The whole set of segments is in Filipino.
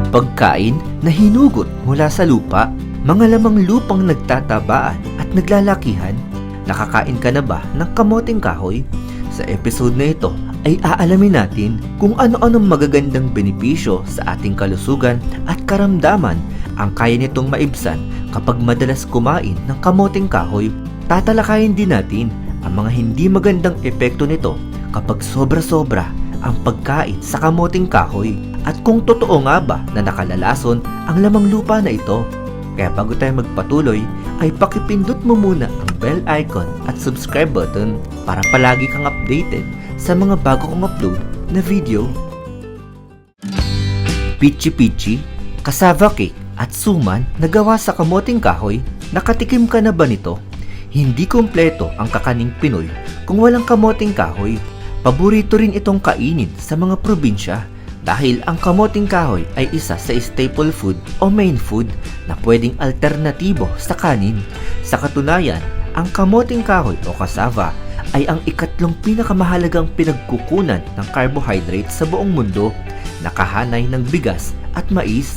pagkain na hinugot mula sa lupa, mga lamang lupang nagtatabaan at naglalakihan. Nakakain ka na ba ng kamoting kahoy? Sa episode na ito ay aalamin natin kung ano-anong magagandang benepisyo sa ating kalusugan at karamdaman ang kaya nitong maibsan kapag madalas kumain ng kamoting kahoy. Tatalakayin din natin ang mga hindi magandang epekto nito kapag sobra-sobra ang pagkain sa kamoting kahoy at kung totoo nga ba na nakalalason ang lamang lupa na ito. Kaya bago tayo magpatuloy ay pakipindot mo muna ang bell icon at subscribe button para palagi kang updated sa mga bago kong upload na video. Pichi-pichi, cassava cake at suman na gawa sa kamoting kahoy, nakatikim ka na ba nito? Hindi kumpleto ang kakaning Pinoy kung walang kamoting kahoy. Paborito rin itong kainin sa mga probinsya dahil ang kamoting kahoy ay isa sa staple food o main food na pwedeng alternatibo sa kanin. Sa katunayan, ang kamoting kahoy o cassava ay ang ikatlong pinakamahalagang pinagkukunan ng carbohydrates sa buong mundo, nakahanay ng bigas at mais.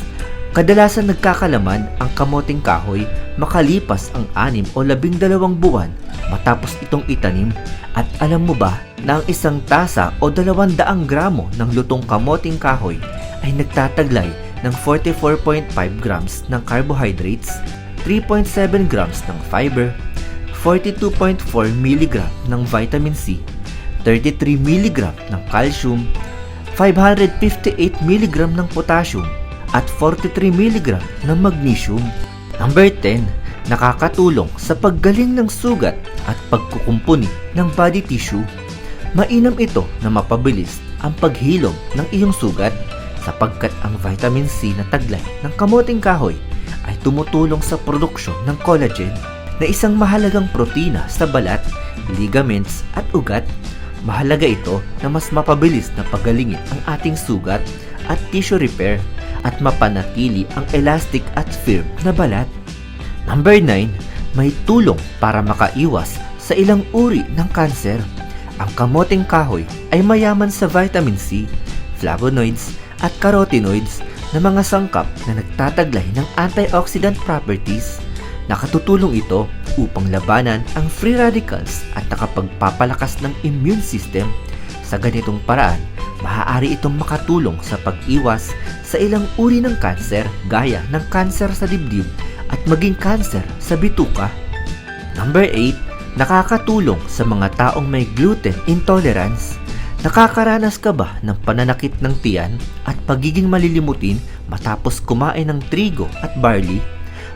Kadalasan nagkakalaman ang kamoting kahoy makalipas ang 6 o 12 buwan matapos itong itanim. At alam mo ba na ang isang tasa o 200 gramo ng lutong kamoting kahoy ay nagtataglay ng 44.5 grams ng carbohydrates, 3.7 grams ng fiber, 42.4 mg ng vitamin C, 33 mg ng calcium, 558 mg ng potassium, at 43 mg ng magnesium. Number 10. Nakakatulong sa paggaling ng sugat at pagkukumpuni ng body tissue. Mainam ito na mapabilis ang paghilom ng iyong sugat sapagkat ang vitamin C na taglay ng kamoting kahoy ay tumutulong sa produksyon ng collagen na isang mahalagang protina sa balat, ligaments at ugat. Mahalaga ito na mas mapabilis na pagalingin ang ating sugat at tissue repair at mapanatili ang elastic at firm na balat. Number 9, may tulong para makaiwas sa ilang uri ng kanser. Ang kamoting kahoy ay mayaman sa vitamin C, flavonoids at carotenoids na mga sangkap na nagtataglay ng antioxidant properties. Nakatutulong ito upang labanan ang free radicals at nakapagpapalakas ng immune system. Sa ganitong paraan, maaari itong makatulong sa pag-iwas sa ilang uri ng kanser gaya ng kanser sa dibdib at maging kanser sa bituka. Number 8, nakakatulong sa mga taong may gluten intolerance. Nakakaranas ka ba ng pananakit ng tiyan at pagiging malilimutin matapos kumain ng trigo at barley?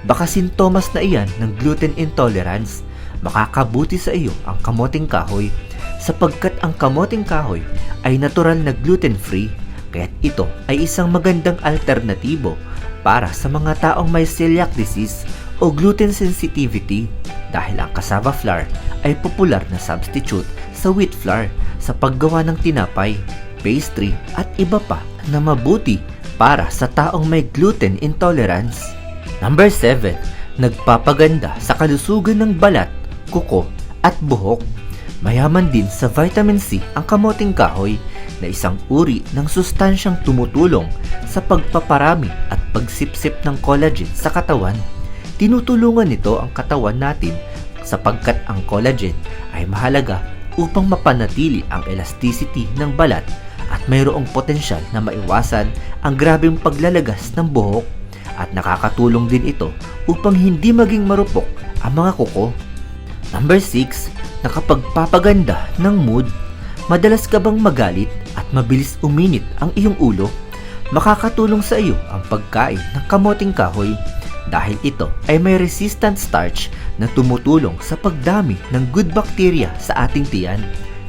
Baka sintomas na iyan ng gluten intolerance. Makakabuti sa iyo ang kamoting kahoy sapagkat ang kamoting kahoy ay natural na gluten-free, kaya't ito ay isang magandang alternatibo para sa mga taong may celiac disease o gluten sensitivity dahil ang cassava flour ay popular na substitute sa wheat flour sa paggawa ng tinapay, pastry at iba pa na mabuti para sa taong may gluten intolerance. Number 7, nagpapaganda sa kalusugan ng balat, kuko at buhok. Mayaman din sa vitamin C ang kamoting kahoy na isang uri ng sustansyang tumutulong sa pagpaparami at pagsipsip ng collagen sa katawan. Tinutulungan nito ang katawan natin sapagkat ang collagen ay mahalaga upang mapanatili ang elasticity ng balat at mayroong potensyal na maiwasan ang grabeng paglalagas ng buhok at nakakatulong din ito upang hindi maging marupok ang mga kuko. Number 6, nakapagpapaganda ng mood. Madalas ka bang magalit at mabilis uminit ang iyong ulo? Makakatulong sa iyo ang pagkain ng kamoting kahoy dahil ito ay may resistant starch na tumutulong sa pagdami ng good bacteria sa ating tiyan.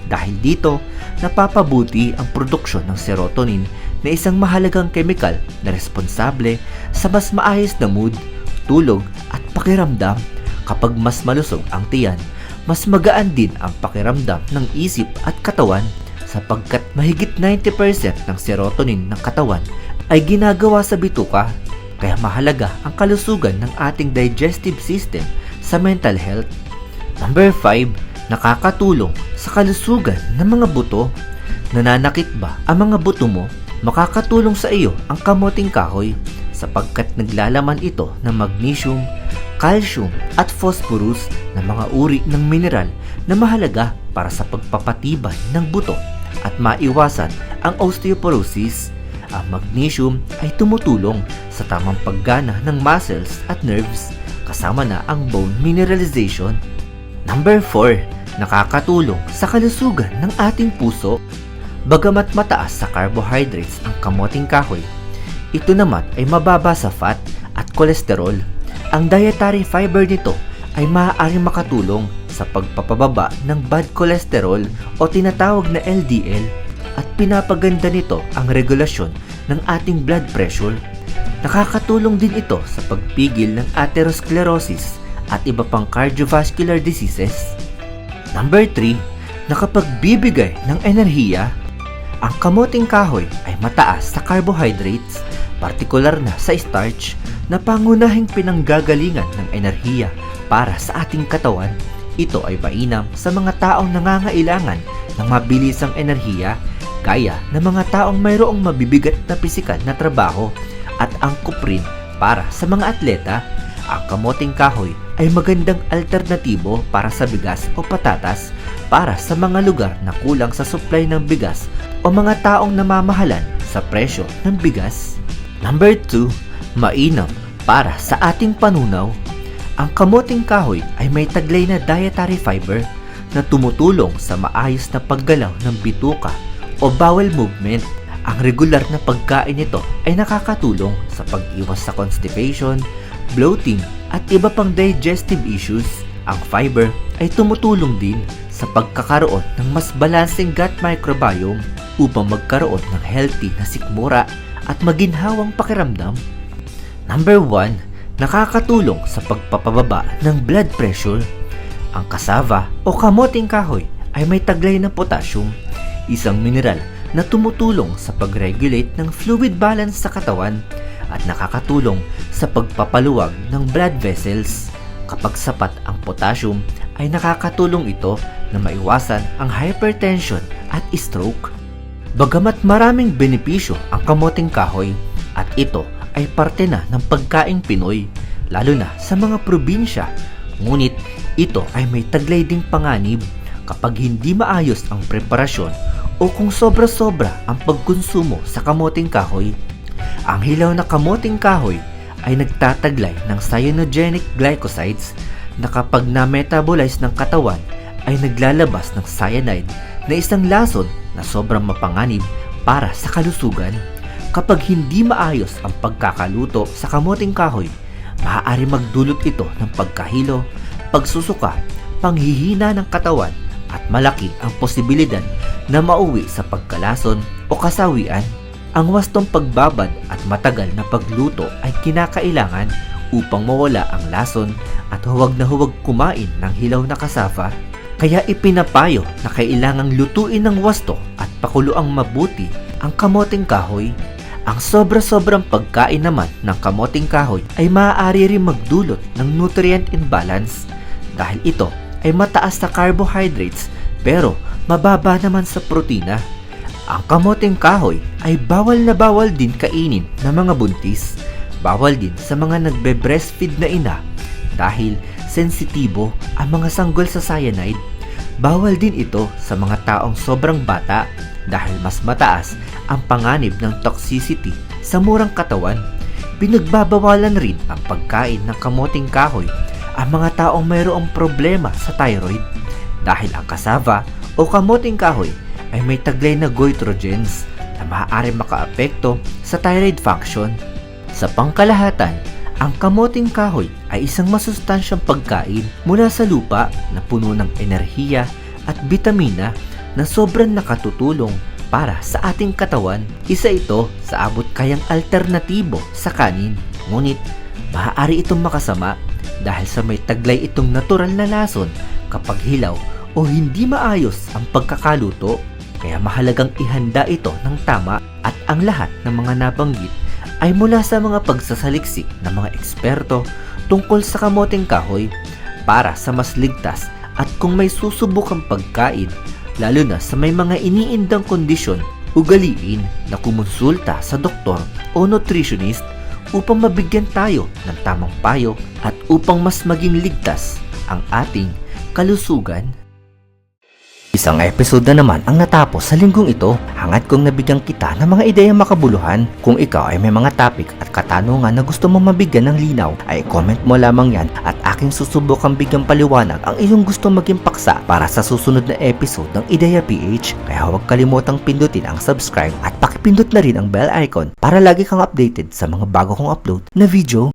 Dahil dito, napapabuti ang produksyon ng serotonin na isang mahalagang kemikal na responsable sa mas maayos na mood, tulog at pakiramdam. Kapag mas malusog ang tiyan, mas magaan din ang pakiramdam ng isip at katawan sapagkat mahigit 90% ng serotonin ng katawan ay ginagawa sa bituka. Kaya mahalaga ang kalusugan ng ating digestive system sa mental health. Number 5, nakakatulong sa kalusugan ng mga buto. Nananakit ba ang mga buto mo Makakatulong sa iyo ang kamoting kahoy sapagkat naglalaman ito ng magnesium, calcium at phosphorus na mga uri ng mineral na mahalaga para sa pagpapatibay ng buto at maiwasan ang osteoporosis. Ang magnesium ay tumutulong sa tamang paggana ng muscles at nerves kasama na ang bone mineralization. Number 4, nakakatulong sa kalusugan ng ating puso. Bagamat mataas sa carbohydrates ang kamoting kahoy, ito naman ay mababa sa fat at kolesterol. Ang dietary fiber nito ay maaaring makatulong sa pagpapababa ng bad cholesterol o tinatawag na LDL at pinapaganda nito ang regulasyon ng ating blood pressure. Nakakatulong din ito sa pagpigil ng atherosclerosis at iba pang cardiovascular diseases. Number 3, nakapagbibigay ng enerhiya. Ang kamoting kahoy ay mataas sa carbohydrates, partikular na sa starch na pangunahing pinanggagalingan ng enerhiya para sa ating katawan. Ito ay mainam sa mga taong nangangailangan ng mabilisang enerhiya gaya ng mga taong mayroong mabibigat na pisikal na trabaho at angkop rin para sa mga atleta. Ang kamoting kahoy ay magandang alternatibo para sa bigas o patatas para sa mga lugar na kulang sa supply ng bigas o mga taong namamahalan sa presyo ng bigas. Number 2, mainam para sa ating panunaw. Ang kamoting kahoy ay may taglay na dietary fiber na tumutulong sa maayos na paggalaw ng bituka o bowel movement. Ang regular na pagkain nito ay nakakatulong sa pag-iwas sa constipation, bloating at iba pang digestive issues. Ang fiber ay tumutulong din sa pagkakaroon ng mas balanseng gut microbiome upang magkaroon ng healthy na sikmura at maginhawang pakiramdam. Number 1, nakakatulong sa pagpapababa ng blood pressure. Ang cassava o kamoting kahoy ay may taglay na potassium, isang mineral na tumutulong sa pag-regulate ng fluid balance sa katawan at nakakatulong sa pagpapaluwag ng blood vessels. Kapag sapat ang potassium ay nakakatulong ito na maiwasan ang hypertension at stroke. Bagamat maraming benepisyo ang kamoting kahoy at ito ay parte na ng pagkaing Pinoy, lalo na sa mga probinsya, ngunit ito ay may taglay ding panganib kapag hindi maayos ang preparasyon o kung sobra-sobra ang pagkonsumo sa kamoting kahoy. Ang hilaw na kamoting kahoy ay nagtataglay ng cyanogenic glycosides na kapag na-metabolize ng katawan ay naglalabas ng cyanide na isang lason na sobrang mapanganib para sa kalusugan. Kapag hindi maayos ang pagkakaluto sa kamoting kahoy, maaari magdulot ito ng pagkahilo, pagsusuka, panghihina ng katawan at malaki ang posibilidad na mauwi sa pagkalason o kasawian. Ang wastong pagbabad at matagal na pagluto ay kinakailangan upang mawala ang lason at huwag na huwag kumain ng hilaw na cassava. Kaya ipinapayo na kailangang lutuin ng wasto at pakuluang mabuti ang kamoting kahoy. Ang sobra-sobrang pagkain naman ng kamoting kahoy ay maaari rin magdulot ng nutrient imbalance dahil ito ay mataas sa carbohydrates pero mababa naman sa protina. Ang kamoting kahoy ay bawal na bawal din kainin ng mga buntis, bawal din sa mga nagbe-breastfeed na ina dahil sensitibo ang mga sanggol sa cyanide. Bawal din ito sa mga taong sobrang bata dahil mas mataas ang panganib ng toxicity sa murang katawan. Pinagbabawalan rin ang pagkain ng kamoting kahoy ang mga taong mayroong problema sa thyroid dahil ang cassava o kamoting kahoy ay may taglay na goitrogens na maaari makaapekto sa thyroid function. Sa pangkalahatan, ang kamoting kahoy ay isang masustansyang pagkain mula sa lupa na puno ng enerhiya at bitamina na sobrang nakatutulong para sa ating katawan. Isa ito sa abot kayang alternatibo sa kanin, ngunit maaari itong makasama dahil sa may taglay itong natural na lason kapag hilaw o hindi maayos ang pagkakaluto. Kaya mahalagang ihanda ito ng tama at ang lahat ng mga nabanggit ay mula sa mga pagsasaliksik ng mga eksperto tungkol sa kamoting kahoy para sa mas ligtas at kung may susubukang pagkain, lalo na sa may mga iniindang kondisyon ugaliin na kumonsulta sa doktor o nutritionist upang mabigyan tayo ng tamang payo at upang mas maging ligtas ang ating kalusugan. Isang episode na naman ang natapos sa linggong ito. Hangad kong nabigyan kita ng mga ideyang makabuluhan. Kung ikaw ay may mga topic at katanungan na gusto mo mabigyan ng linaw, ay comment mo lamang yan at aking susubukang bigyang paliwanag ang iyong gusto maging paksa para sa susunod na episode ng Ideya PH. Kaya huwag kalimutang pindutin ang subscribe at pakipindot na rin ang bell icon para lagi kang updated sa mga bago kong upload na video.